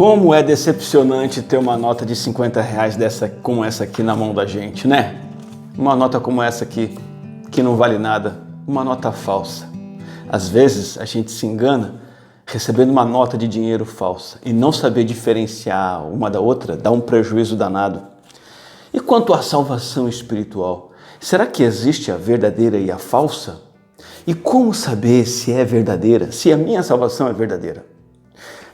Como é decepcionante ter uma nota de R$ 50 como essa aqui na mão da gente, né? Uma nota como essa aqui, que não vale nada, uma nota falsa. Às vezes a gente se engana recebendo uma nota de dinheiro falsa e não saber diferenciar uma da outra dá um prejuízo danado. E quanto à salvação espiritual, será que existe a verdadeira e a falsa? E como saber se é verdadeira, se a minha salvação é verdadeira?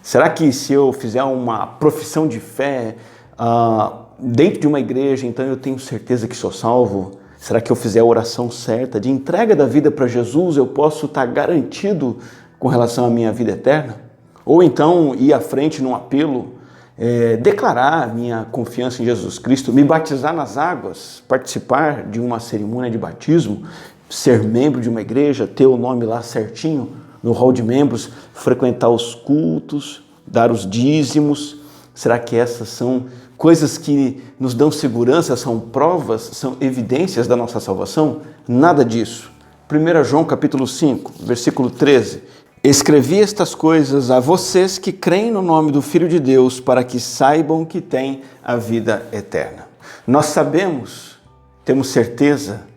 Será que se eu fizer uma profissão de fé dentro de uma igreja, então eu tenho certeza que sou salvo? Será que eu fizer a oração certa de entrega da vida para Jesus, eu posso estar garantido com relação à minha vida eterna? Ou então ir à frente num apelo, declarar minha confiança em Jesus Cristo, me batizar nas águas, participar de uma cerimônia de batismo, ser membro de uma igreja, ter o nome lá certinho no hall de membros, frequentar os cultos, dar os dízimos? Será que essas são coisas que nos dão segurança, são provas, são evidências da nossa salvação? Nada disso. 1 João capítulo 5, versículo 13. Escrevi estas coisas a vocês que creem no nome do Filho de Deus, para que saibam que têm a vida eterna. Nós sabemos, temos certeza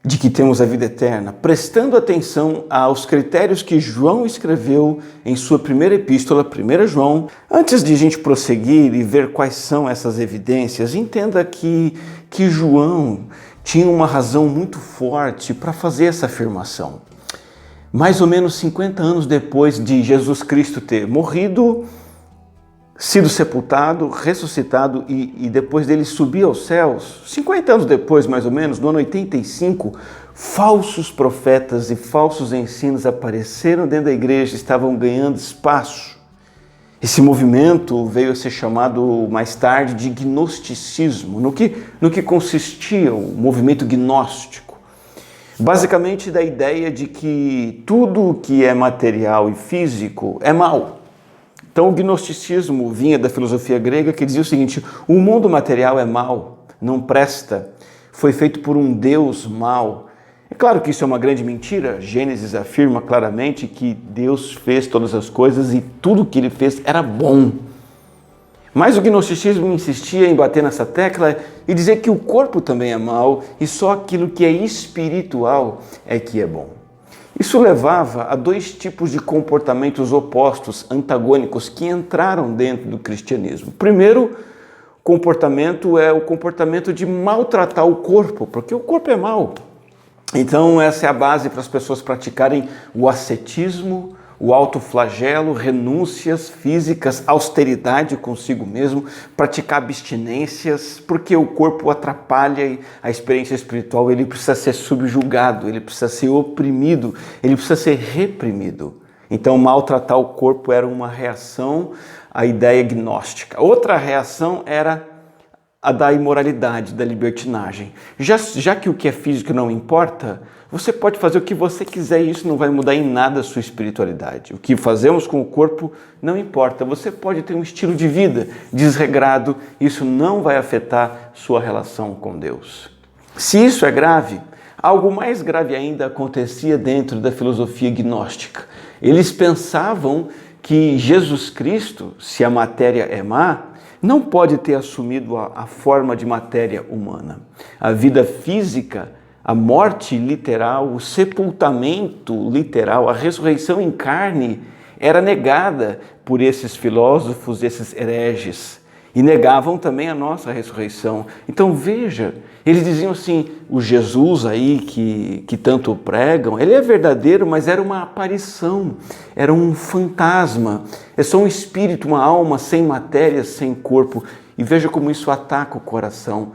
de que temos a vida eterna, prestando atenção aos critérios que João escreveu em sua primeira epístola, 1 João. Antes de a gente prosseguir e ver quais são essas evidências, entenda que João tinha uma razão muito forte para fazer essa afirmação. Mais ou menos 50 anos depois de Jesus Cristo ter morrido, sido sepultado, ressuscitado e depois dele subir aos céus, 50 anos depois, mais ou menos, no ano 85, falsos profetas e falsos ensinos apareceram dentro da igreja, estavam ganhando espaço. Esse movimento veio a ser chamado mais tarde de gnosticismo. No que consistia o movimento gnóstico? Basicamente da ideia de que tudo que é material e físico é mal. Então o gnosticismo vinha da filosofia grega, que dizia o seguinte: o mundo material é mau, não presta, foi feito por um Deus mau. É claro que isso é uma grande mentira. Gênesis afirma claramente que Deus fez todas as coisas e tudo que ele fez era bom. Mas o gnosticismo insistia em bater nessa tecla e dizer que o corpo também é mau e só aquilo que é espiritual é que é bom. Isso levava a dois tipos de comportamentos opostos, antagônicos, que entraram dentro do cristianismo. O primeiro comportamento é o comportamento de maltratar o corpo, porque o corpo é mau. Então essa é a base para as pessoas praticarem o ascetismo, o autoflagelo, renúncias físicas, austeridade consigo mesmo, praticar abstinências, porque o corpo atrapalha a experiência espiritual, ele precisa ser subjugado, ele precisa ser oprimido, ele precisa ser reprimido. Então maltratar o corpo era uma reação à ideia gnóstica. Outra reação era a da imoralidade, da libertinagem. Já que o que é físico não importa, você pode fazer o que você quiser e isso não vai mudar em nada a sua espiritualidade. O que fazemos com o corpo não importa. Você pode ter um estilo de vida desregrado, isso não vai afetar sua relação com Deus. Se isso é grave, algo mais grave ainda acontecia dentro da filosofia gnóstica. Eles pensavam que Jesus Cristo, se a matéria é má, não pode ter assumido a forma de matéria humana. A vida física, a morte literal, o sepultamento literal, a ressurreição em carne era negada por esses filósofos, esses hereges. E negavam também a nossa ressurreição. Então veja, eles diziam assim, o Jesus aí que tanto pregam, ele é verdadeiro, mas era uma aparição, era um fantasma, é só um espírito, uma alma sem matéria, sem corpo. E veja como isso ataca o coração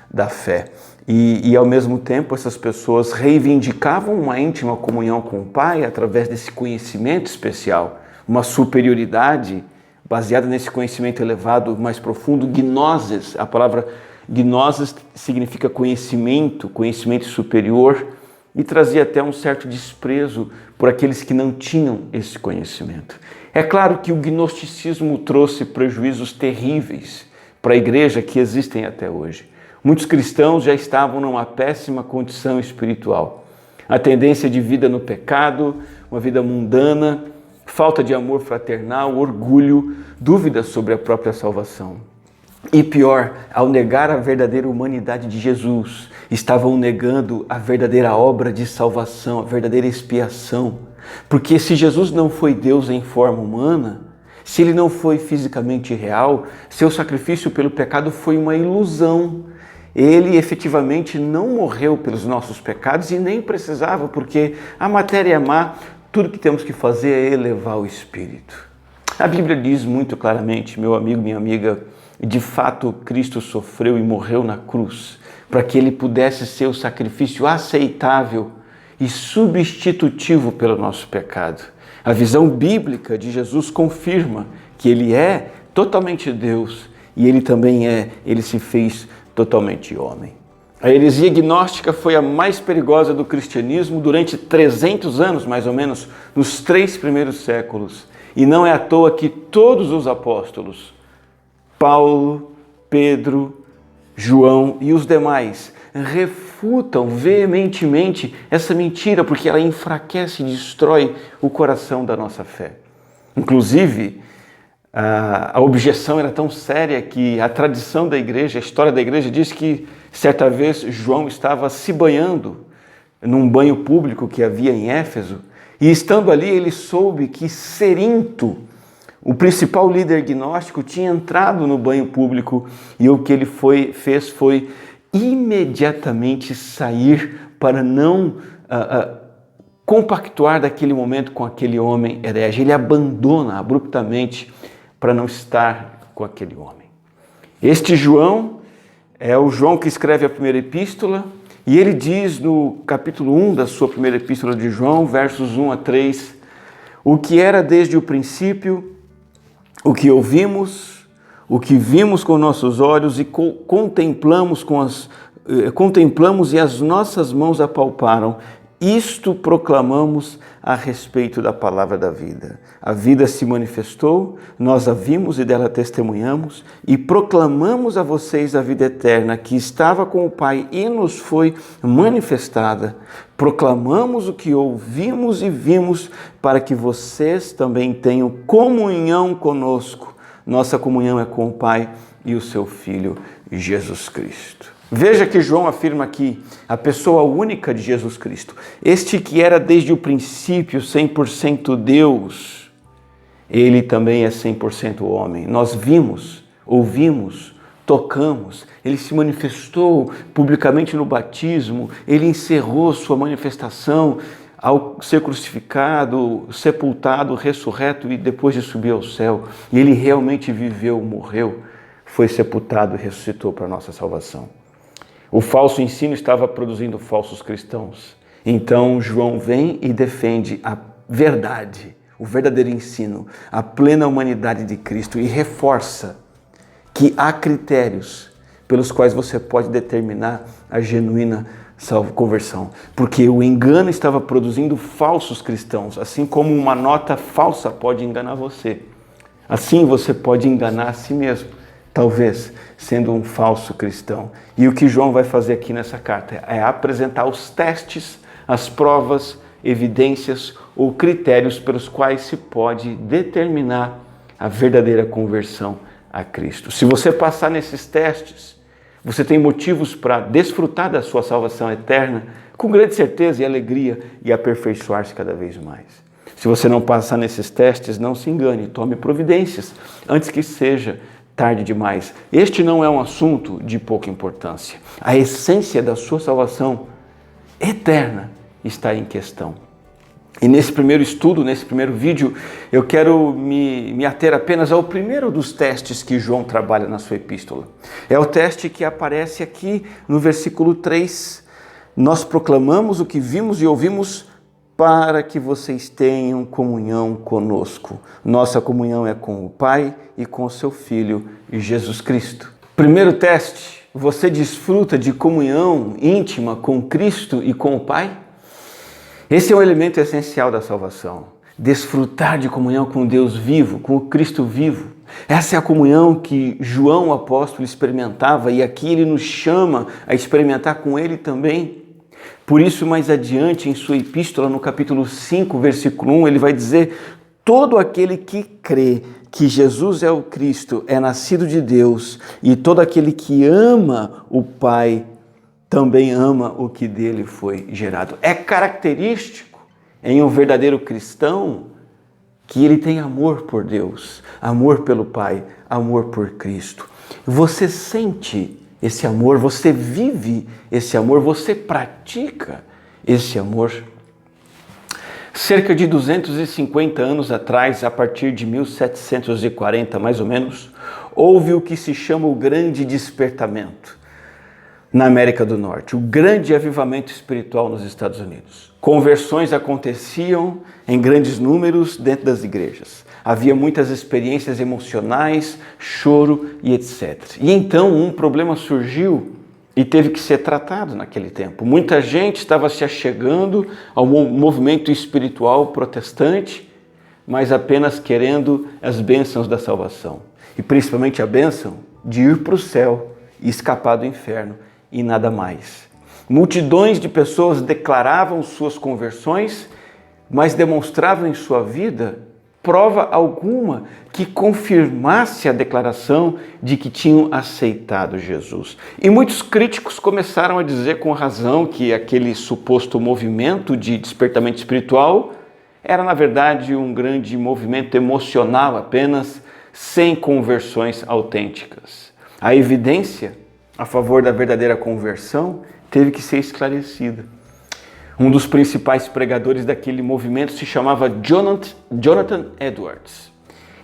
da fé. E ao mesmo tempo essas pessoas reivindicavam uma íntima comunhão com o Pai através desse conhecimento especial, uma superioridade baseada nesse conhecimento elevado, mais profundo, gnosis. A palavra gnosis significa conhecimento, conhecimento superior, e trazia até um certo desprezo por aqueles que não tinham esse conhecimento. É claro que o gnosticismo trouxe prejuízos terríveis para a igreja que existem até hoje. Muitos cristãos já estavam numa péssima condição espiritual. A tendência de vida no pecado, uma vida mundana, falta de amor fraternal, orgulho, dúvidas sobre a própria salvação. E pior, ao negar a verdadeira humanidade de Jesus, estavam negando a verdadeira obra de salvação, a verdadeira expiação. Porque se Jesus não foi Deus em forma humana, se ele não foi fisicamente real, seu sacrifício pelo pecado foi uma ilusão. Ele efetivamente não morreu pelos nossos pecados e nem precisava, porque a matéria é má, tudo que temos que fazer é elevar o espírito. A Bíblia diz muito claramente, meu amigo, minha amiga, de fato Cristo sofreu e morreu na cruz para que ele pudesse ser o sacrifício aceitável e substitutivo pelo nosso pecado. A visão bíblica de Jesus confirma que ele é totalmente Deus e ele se fez totalmente homem. A heresia gnóstica foi a mais perigosa do cristianismo durante 300 anos, mais ou menos, nos 3 primeiros séculos. E não é à toa que todos os apóstolos, Paulo, Pedro, João e os demais, refutam veementemente essa mentira, porque ela enfraquece e destrói o coração da nossa fé. Inclusive, a objeção era tão séria que a tradição da igreja, a história da igreja diz que certa vez João estava se banhando num banho público que havia em Éfeso e estando ali ele soube que Cerinto, o principal líder gnóstico, tinha entrado no banho público e o que ele fez foi imediatamente sair para não compactuar daquele momento com aquele homem herege. Ele abandona abruptamente para não estar com aquele homem. Este João é o João que escreve a primeira epístola e ele diz no capítulo 1 da sua primeira epístola de João, versos 1 a 3, o que era desde o princípio, o que ouvimos, o que vimos com nossos olhos e contemplamos e as nossas mãos apalparam, isto proclamamos a respeito da palavra da vida. A vida se manifestou, nós a vimos e dela testemunhamos e proclamamos a vocês a vida eterna que estava com o Pai e nos foi manifestada. Proclamamos o que ouvimos e vimos para que vocês também tenham comunhão conosco. Nossa comunhão é com o Pai e o seu Filho, Jesus Cristo. Veja que João afirma aqui a pessoa única de Jesus Cristo. Este que era desde o princípio 100% Deus, ele também é 100% homem. Nós vimos, ouvimos, tocamos, ele se manifestou publicamente no batismo, ele encerrou sua manifestação ao ser crucificado, sepultado, ressurreto e depois de subir ao céu. E ele realmente viveu, morreu, foi sepultado e ressuscitou para a nossa salvação. O falso ensino estava produzindo falsos cristãos. Então João vem e defende a verdade, o verdadeiro ensino, a plena humanidade de Cristo e reforça que há critérios pelos quais você pode determinar a genuína conversão. Porque o engano estava produzindo falsos cristãos, assim como uma nota falsa pode enganar você. Assim você pode enganar a si mesmo, talvez sendo um falso cristão. E o que João vai fazer aqui nessa carta é apresentar os testes, as provas, evidências ou critérios pelos quais se pode determinar a verdadeira conversão a Cristo. Se você passar nesses testes, você tem motivos para desfrutar da sua salvação eterna com grande certeza e alegria e aperfeiçoar-se cada vez mais. Se você não passar nesses testes, não se engane, tome providências antes que seja tarde demais. Este não é um assunto de pouca importância. A essência da sua salvação eterna está em questão. E nesse primeiro estudo, nesse primeiro vídeo, eu quero me ater apenas ao primeiro dos testes que João trabalha na sua epístola. É o teste que aparece aqui no versículo 3. Nós proclamamos o que vimos e ouvimos para que vocês tenham comunhão conosco. Nossa comunhão é com o Pai e com o seu Filho, Jesus Cristo. Primeiro teste, você desfruta de comunhão íntima com Cristo e com o Pai? Esse é um elemento essencial da salvação. Desfrutar de comunhão com Deus vivo, com o Cristo vivo. Essa é a comunhão que João, o apóstolo, experimentava e aqui ele nos chama a experimentar com ele também. Por isso, mais adiante, em sua epístola, no capítulo 5, versículo 1, ele vai dizer: Todo aquele que crê que Jesus é o Cristo, é nascido de Deus, e todo aquele que ama o Pai, também ama o que dele foi gerado. É característico em um verdadeiro cristão que ele tem amor por Deus, amor pelo Pai, amor por Cristo. Você sente esse amor, você vive esse amor, você pratica esse amor. Cerca de 250 anos atrás, a partir de 1740 mais ou menos, houve o que se chama o Grande Despertamento na América do Norte, o grande avivamento espiritual nos Estados Unidos. Conversões aconteciam em grandes números dentro das igrejas. Havia muitas experiências emocionais, choro e etc. E então um problema surgiu e teve que ser tratado naquele tempo. Muita gente estava se achegando ao movimento espiritual protestante, mas apenas querendo as bênçãos da salvação. E principalmente a bênção de ir para o céu e escapar do inferno e nada mais. Multidões de pessoas declaravam suas conversões, mas demonstravam em sua vida prova alguma que confirmasse a declaração de que tinham aceitado Jesus. E muitos críticos começaram a dizer com razão que aquele suposto movimento de despertamento espiritual era, na verdade, um grande movimento emocional apenas, sem conversões autênticas. A evidência a favor da verdadeira conversão teve que ser esclarecida. Um dos principais pregadores daquele movimento se chamava Jonathan Edwards.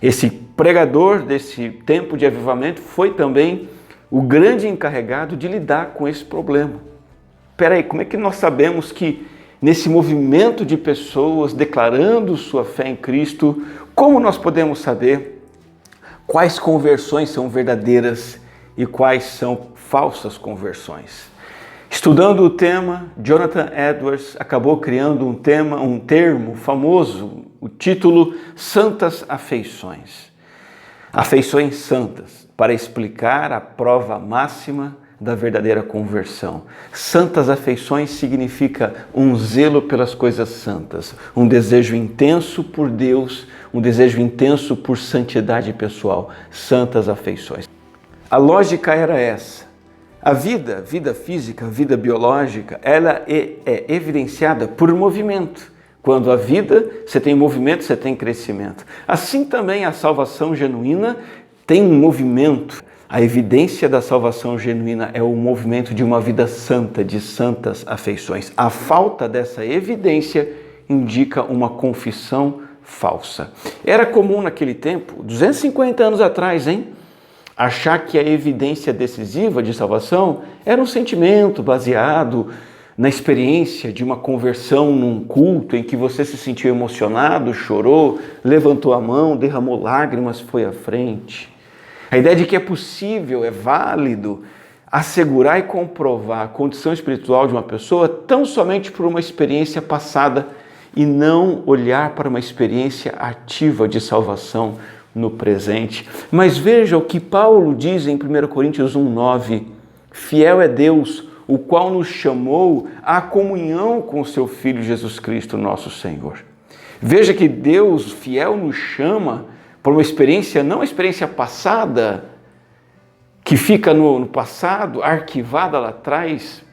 Esse pregador desse tempo de avivamento foi também o grande encarregado de lidar com esse problema. Espera aí, como é que nós sabemos que nesse movimento de pessoas declarando sua fé em Cristo, como nós podemos saber quais conversões são verdadeiras e quais são falsas conversões? Estudando o tema, Jonathan Edwards acabou criando um termo famoso, o título Santas Afeições. Afeições santas, para explicar a prova máxima da verdadeira conversão. Santas afeições significa um zelo pelas coisas santas, um desejo intenso por Deus, um desejo intenso por santidade pessoal. Santas afeições. A lógica era essa. A vida física, a vida biológica, ela é evidenciada por movimento. Quando a vida, você tem movimento, você tem crescimento. Assim também a salvação genuína tem um movimento. A evidência da salvação genuína é o movimento de uma vida santa, de santas afeições. A falta dessa evidência indica uma confissão falsa. Era comum naquele tempo, 250 anos atrás, achar que a evidência decisiva de salvação era um sentimento baseado na experiência de uma conversão num culto em que você se sentiu emocionado, chorou, levantou a mão, derramou lágrimas, foi à frente. A ideia de que é possível, é válido assegurar e comprovar a condição espiritual de uma pessoa tão somente por uma experiência passada e não olhar para uma experiência ativa de salvação no presente. Mas veja o que Paulo diz em 1 Coríntios 1:9. Fiel é Deus, o qual nos chamou à comunhão com o seu Filho Jesus Cristo, nosso Senhor. Veja que Deus fiel nos chama por uma experiência, não uma experiência passada, que fica no passado, arquivada lá atrás,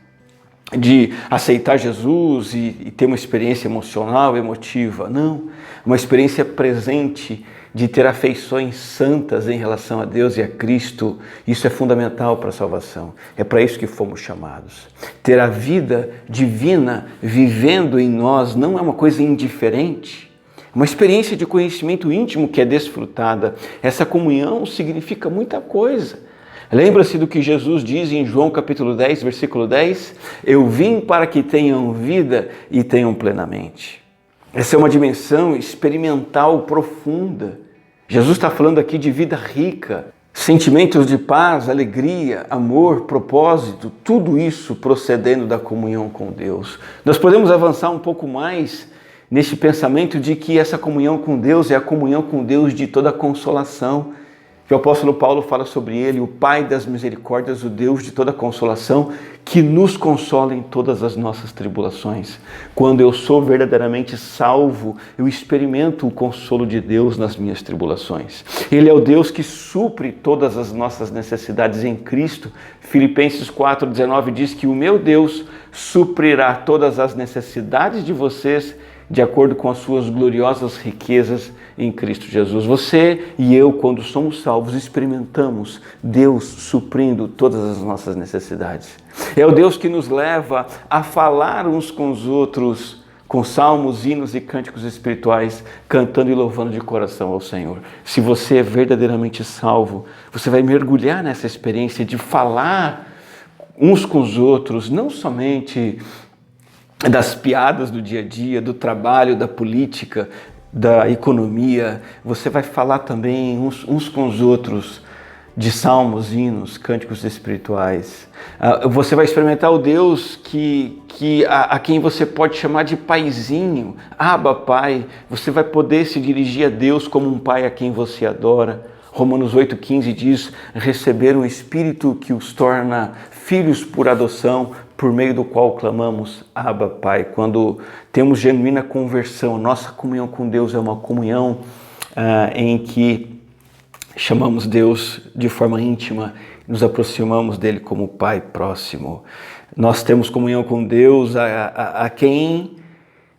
de aceitar Jesus e ter uma experiência emocional, emotiva. Não, uma experiência presente de ter afeições santas em relação a Deus e a Cristo. Isso é fundamental para a salvação. É para isso que fomos chamados. Ter a vida divina vivendo em nós não é uma coisa indiferente. É uma experiência de conhecimento íntimo que é desfrutada. Essa comunhão significa muita coisa. Lembra-se do que Jesus diz em João capítulo 10, versículo 10? Eu vim para que tenham vida e tenham plenamente. Essa é uma dimensão experimental profunda. Jesus está falando aqui de vida rica, sentimentos de paz, alegria, amor, propósito, tudo isso procedendo da comunhão com Deus. Nós podemos avançar um pouco mais nesse pensamento de que essa comunhão com Deus é a comunhão com Deus de toda a consolação, que o apóstolo Paulo fala sobre ele, o Pai das misericórdias, o Deus de toda consolação, que nos consola em todas as nossas tribulações. Quando eu sou verdadeiramente salvo, eu experimento o consolo de Deus nas minhas tribulações. Ele é o Deus que supre todas as nossas necessidades em Cristo. Filipenses 4,19 diz que o meu Deus suprirá todas as necessidades de vocês de acordo com as suas gloriosas riquezas em Cristo Jesus. Você e eu, quando somos salvos, experimentamos Deus suprindo todas as nossas necessidades. É o Deus que nos leva a falar uns com os outros, com salmos, hinos e cânticos espirituais, cantando e louvando de coração ao Senhor. Se você é verdadeiramente salvo, você vai mergulhar nessa experiência de falar uns com os outros, não somente das piadas do dia a dia, do trabalho, da política, da economia. Você vai falar também uns com os outros de salmos, hinos, cânticos espirituais. Você vai experimentar o Deus a quem você pode chamar de paizinho, Abba, Pai. Você vai poder se dirigir a Deus como um pai a quem você adora. Romanos 8,15 diz: receber um Espírito que os torna filhos por adoção, por meio do qual clamamos, Abba, Pai. Quando temos genuína conversão, nossa comunhão com Deus é uma comunhão em que chamamos Deus de forma íntima, nos aproximamos dele como Pai próximo. Nós temos comunhão com Deus a quem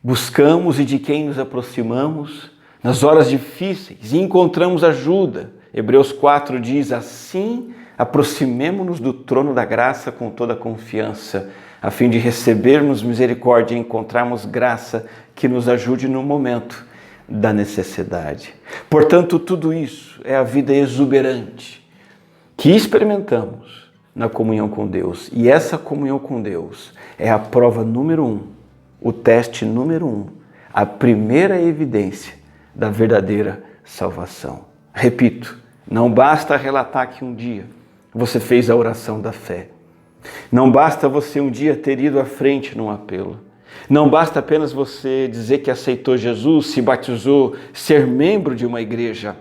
buscamos e de quem nos aproximamos nas horas difíceis e encontramos ajuda. Hebreus 4 diz: assim aproximemo-nos do trono da graça com toda a confiança, a fim de recebermos misericórdia e encontrarmos graça que nos ajude no momento da necessidade. Portanto, tudo isso é a vida exuberante que experimentamos na comunhão com Deus. E essa comunhão com Deus é a prova número 1, o teste número 1, a primeira evidência da verdadeira salvação. Repito, não basta relatar que um dia você fez a oração da fé. Não basta você um dia ter ido à frente num apelo. Não basta apenas você dizer que aceitou Jesus, se batizou, ser membro de uma igreja.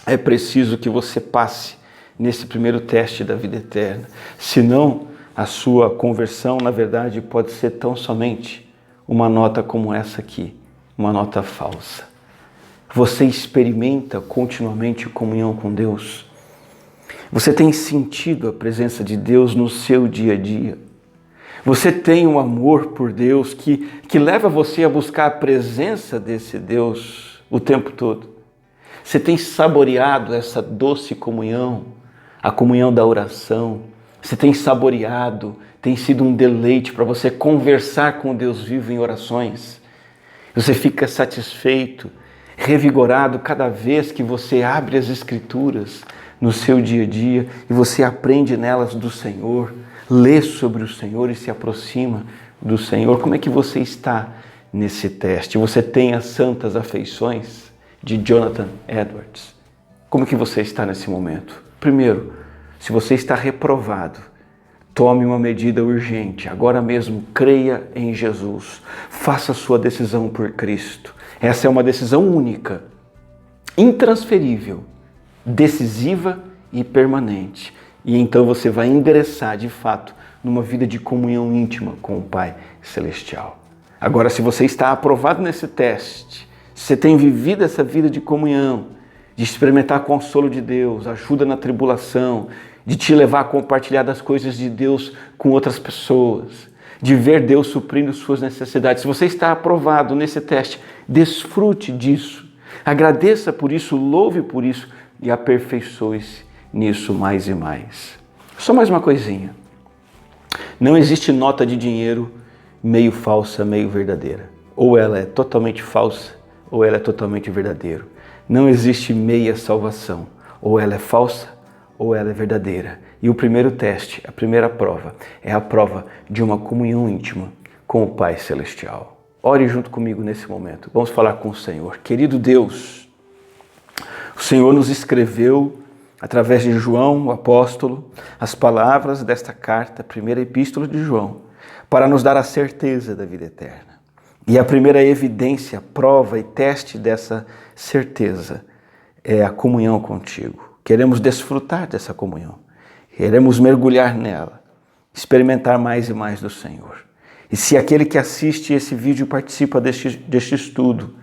É preciso que você passe nesse primeiro teste da vida eterna. Senão, a sua conversão, na verdade, pode ser tão somente uma nota como essa aqui, uma nota falsa. Você experimenta continuamente comunhão com Deus? Você tem sentido a presença de Deus no seu dia a dia? Você tem um amor por Deus que leva você a buscar a presença desse Deus o tempo todo? Você tem saboreado essa doce comunhão, a comunhão da oração? Você tem saboreado, tem sido um deleite para você conversar com Deus vivo em orações? Você fica satisfeito, revigorado cada vez que você abre as Escrituras no seu dia a dia e você aprende nelas do Senhor, lê sobre o Senhor e se aproxima do Senhor. Como é que você está nesse teste? Você tem as santas afeições de Jonathan Edwards? Como é que você está nesse momento? Primeiro, se você está reprovado, tome uma medida urgente. Agora mesmo, creia em Jesus. Faça a sua decisão por Cristo. Essa é uma decisão única, intransferível, decisiva e permanente. E então você vai ingressar, de fato, numa vida de comunhão íntima com o Pai Celestial. Agora, se você está aprovado nesse teste, se você tem vivido essa vida de comunhão, de experimentar consolo de Deus, ajuda na tribulação, de te levar a compartilhar das coisas de Deus com outras pessoas, de ver Deus suprindo suas necessidades. Se você está aprovado nesse teste, desfrute disso, agradeça por isso, louve por isso e aperfeiçoe-se nisso mais e mais. Só mais uma coisinha. Não existe nota de dinheiro meio falsa, meio verdadeira. Ou ela é totalmente falsa, ou ela é totalmente verdadeira. Não existe meia salvação. Ou ela é falsa, ou ela é verdadeira. E o primeiro teste, a primeira prova, é a prova de uma comunhão íntima com o Pai Celestial. Ore junto comigo nesse momento. Vamos falar com o Senhor. Querido Deus, o Senhor nos escreveu, através de João, o apóstolo, as palavras desta carta, primeira epístola de João, para nos dar a certeza da vida eterna. E a primeira evidência, prova e teste dessa certeza é a comunhão contigo. Queremos desfrutar dessa comunhão. Queremos mergulhar nela, experimentar mais e mais do Senhor. E se aquele que assiste esse vídeo participa deste estudo,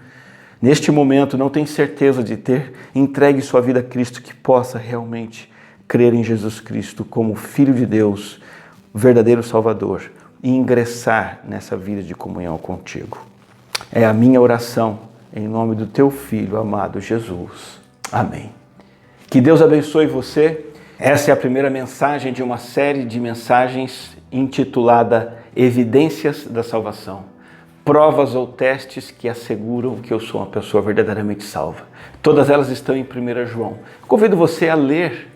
neste momento não tem certeza de ter entregue sua vida a Cristo, que possa realmente crer em Jesus Cristo como Filho de Deus, verdadeiro Salvador, e ingressar nessa vida de comunhão contigo. É a minha oração em nome do teu Filho amado Jesus. Amém. Que Deus abençoe você. Essa é a primeira mensagem de uma série de mensagens intitulada Evidências da Salvação. Provas ou testes que asseguram que eu sou uma pessoa verdadeiramente salva. Todas elas estão em 1 João. Convido você a ler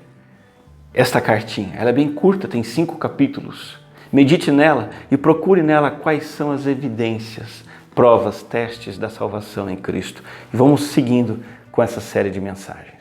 esta cartinha. Ela é bem curta, tem 5 capítulos. Medite nela e procure nela quais são as evidências, provas, testes da salvação em Cristo. E vamos seguindo com essa série de mensagens.